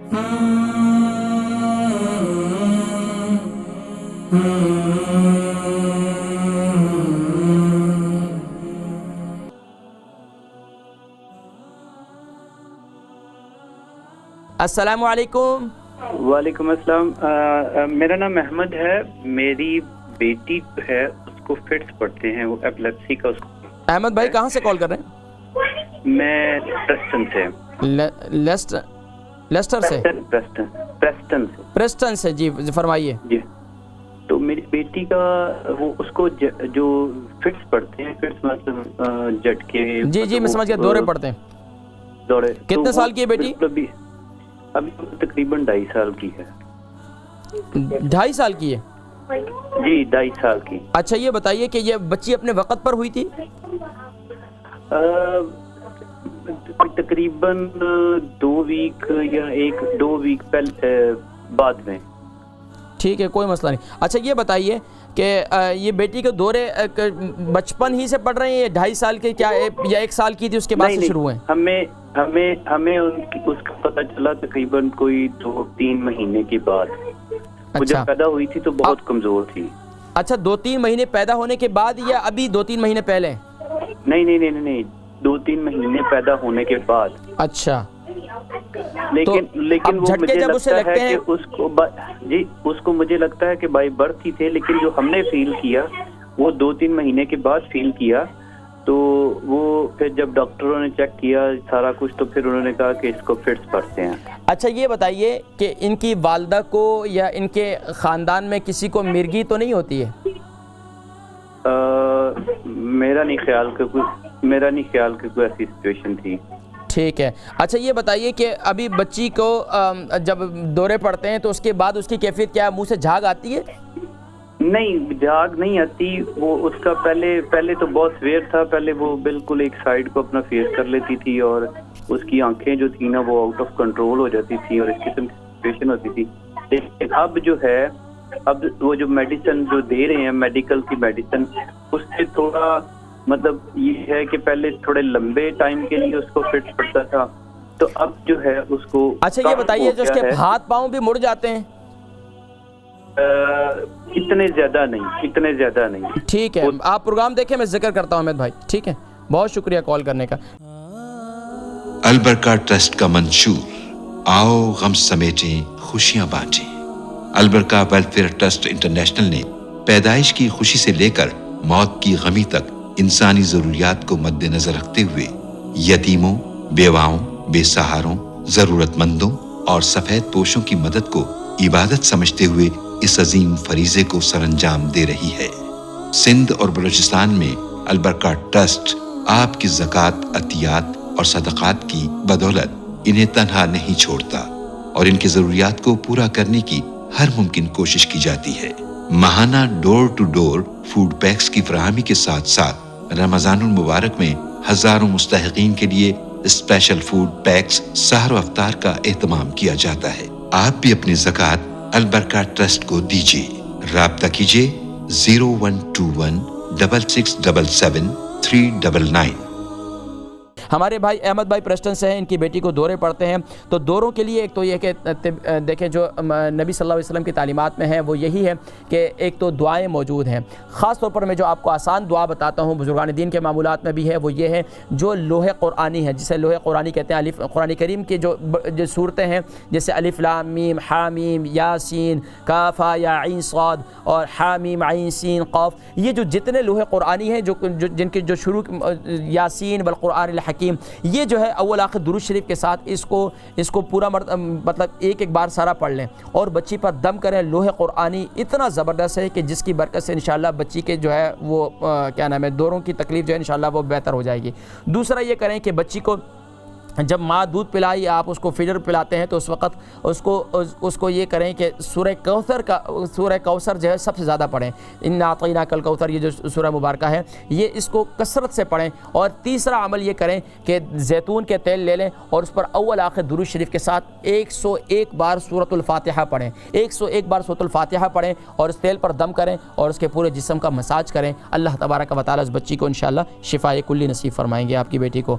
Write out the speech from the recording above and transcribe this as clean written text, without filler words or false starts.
السلام علیکم۔ وعلیکم السلام۔ میرا نام احمد ہے، میری بیٹی ہے اس کو فٹس پڑتے ہیں، وہ ایپلیپسی کا اس کو۔ احمد بھائی کہاں سے کال کر رہے ہیں؟ میں پریسٹن سے۔ لیسٹر سے؟ پریسٹن سے، جی فرمائیے۔ جی تو میری بیٹی کا وہ اس کو جو فٹس پڑتے ہیں، فٹس مطلب جھٹکے۔ جی جی میں سمجھ گیا، دورے پڑتے ہیں۔ دورے۔ کتنے سال کی ہے بیٹی؟ ابھی تقریباً 2.5 سال کی ہے۔ 2.5 سال کی ہے؟ جی 2.5 سال کی۔ اچھا یہ بتائیے کہ یہ بچی اپنے وقت پر ہوئی تھی؟ تقریباً 2 ویک یا 1-2 ویک پہلے بعد میں۔ ٹھیک ہے کوئی مسئلہ نہیں۔ اچھا یہ بتائیے کہ یہ بیٹی کے دورے بچپن ہی سے پڑ رہے ہیں، 2.5 سال کے کیا یا 1 سال کی تھی اس کے بعد سے شروع ہوئے؟ ہمیں اس کا پتہ چلا تقریباً کوئی 2-3 مہینے کے بعد۔ وہ جب پیدا ہوئی تھی تو بہت کمزور تھی۔ اچھا 2-3 مہینے پیدا ہونے کے بعد یا ابھی 2-3 مہینے پہلے؟ نہیں 2-3 مہینے پیدا ہونے کے بعد۔ اچھا لیکن وہ مجھے لگتا ہے کہ اس کو مجھے لگتا ہے کہ بائی برتھ ہی تھے، لیکن جو ہم نے فیل کیا وہ 2-3 مہینے کے بعد فیل کیا، تو وہ پھر جب ڈاکٹروں نے چیک کیا سارا کچھ تو پھر انہوں نے کہا کہ اس کو فٹس پڑتے ہیں۔ اچھا یہ بتائیے کہ ان کی والدہ کو یا ان کے خاندان میں کسی کو مرگی تو نہیں ہوتی ہے؟ میرا نہیں خیال کہ کوئی ایسی سچویشن تھی۔ ٹھیک ہے۔ اچھا یہ بتائیے کہ ابھی بچی کو جب دورے پڑتے ہیں تو اس کے بعد اس کی کیفیت کیا ہے؟ منہ سے جھاگ آتی ہے؟ نہیں جھاگ نہیں آتی، وہ اس کا پہلے تو بہت سویر تھا، پہلے وہ بالکل ایک سائیڈ کو اپنا فیس کر لیتی تھی اور اس کی آنکھیں جو تھی نا وہ آؤٹ آف کنٹرول ہو جاتی تھی اور اس قسم کی سچویشن ہوتی تھی۔ لیکن اب جو ہے وہ جو میڈیسن جو دے رہے ہیں، میڈیکل کی میڈیسن، اس سے تھوڑا مطلب یہ ہے کہ پہلے تھوڑے لمبے ٹائم کے لیے اس کو فٹ پڑتا تھا، تو اب جو ہے اس کو۔ اچھا یہ بتائیے جو اس کے ہاتھ پاؤں بھی مڑ جاتے ہیں؟ اتنے زیادہ نہیں۔ ٹھیک ہے آپ پروگرام دیکھیں، میں ذکر کرتا ہوں احمد بھائی۔ ٹھیک ہے بہت شکریہ کال کرنے کا۔ البرکہ ٹرسٹ کا منشور، آؤ غم سمیٹیں خوشیاں بانٹیں۔ البرکہ ویلفیئر ٹرسٹ انٹرنیشنل نے پیدائش کی خوشی سے لے کر موت کی غمی تک انسانی ضروریات کو مد نظر رکھتے ہوئے یتیموں، بیواؤں، بے سہاروں، ضرورت مندوں اور سفید پوشوں کی مدد کو عبادت سمجھتے ہوئے اس عظیم فریضے کو سر انجام دے رہی ہے۔ سندھ اور بلوچستان میں البرکہ ٹرسٹ آپ کی زکوٰۃ، عطیات اور صدقات کی بدولت انہیں تنہا نہیں چھوڑتا اور ان کی ضروریات کو پورا کرنے کی ہر ممکن کوشش کی جاتی ہے۔ ماہانہ ڈور ٹو ڈور فوڈ پیکس کی فراہمی کے ساتھ ساتھ رمضان المبارک میں ہزاروں مستحقین کے لیے اسپیشل فوڈ پیکس سحر و افطار کا اہتمام کیا جاتا ہے۔ آپ بھی اپنی زکوٰۃ البرکہ ٹرسٹ کو دیجیے۔ رابطہ کیجیے 0121 6677 399۔ ہمارے بھائی احمد بھائی پریسٹن سے ہیں، ان کی بیٹی کو دورے پڑتے ہیں، تو دوروں کے لیے ایک تو یہ کہ دیکھیں جو نبی صلی اللہ علیہ وسلم کی تعلیمات میں ہے وہ یہی ہے کہ ایک تو دعائیں موجود ہیں۔ خاص طور پر میں جو آپ کو آسان دعا بتاتا ہوں بزرگان دین کے معمولات میں بھی ہے، وہ یہ ہے جو لوح قرآنی ہے، جسے لوح قرآنی کہتے ہیں۔ قرآن کریم کی جو صورتیں ہیں جیسے الف لام میم حامیم یاسین کاف یا عین صاد اور حامیم عین سین قاف، یہ جو جتنے لوح قرآنی ہیں جن کے جو شروع یاسین بالقرآن الحکیم، یہ جو ہے اول آخر درود شریف کے ساتھ اس کو پورا مطلب ایک بار سارا پڑھ لیں اور بچی پر دم کریں۔ لوح قرآنی اتنا زبردست ہے کہ جس کی برکت سے انشاءاللہ بچی کے جو ہے وہ کیا نام ہے دوروں کی تکلیف جو ہے انشاءاللہ وہ بہتر ہو جائے گی۔ دوسرا یہ کریں کہ بچی کو جب ماں دودھ پلائی آپ اس کو فیڈر پلاتے ہیں تو اس وقت اس کو یہ کریں کہ سورہ کوثر جو ہے سب سے زیادہ پڑھیں۔ انا اعطیناک الکوثر، یہ جو سورہ مبارکہ ہے یہ اس کو کثرت سے پڑھیں۔ اور تیسرا عمل یہ کریں کہ زیتون کے تیل لے لیں اور اس پر اول آخر درود شریف کے ساتھ 101 بار سورۃ الفاتحہ پڑھیں، 101 بار سورۃ الفاتحہ پڑھیں اور اس تیل پر دم کریں اور اس کے پورے جسم کا مساج کریں۔ اللہ تبارک و تعالی اس بچی کو انشاءاللہ شفائے کلی نصیب فرمائیں گے آپ کی بیٹی کو۔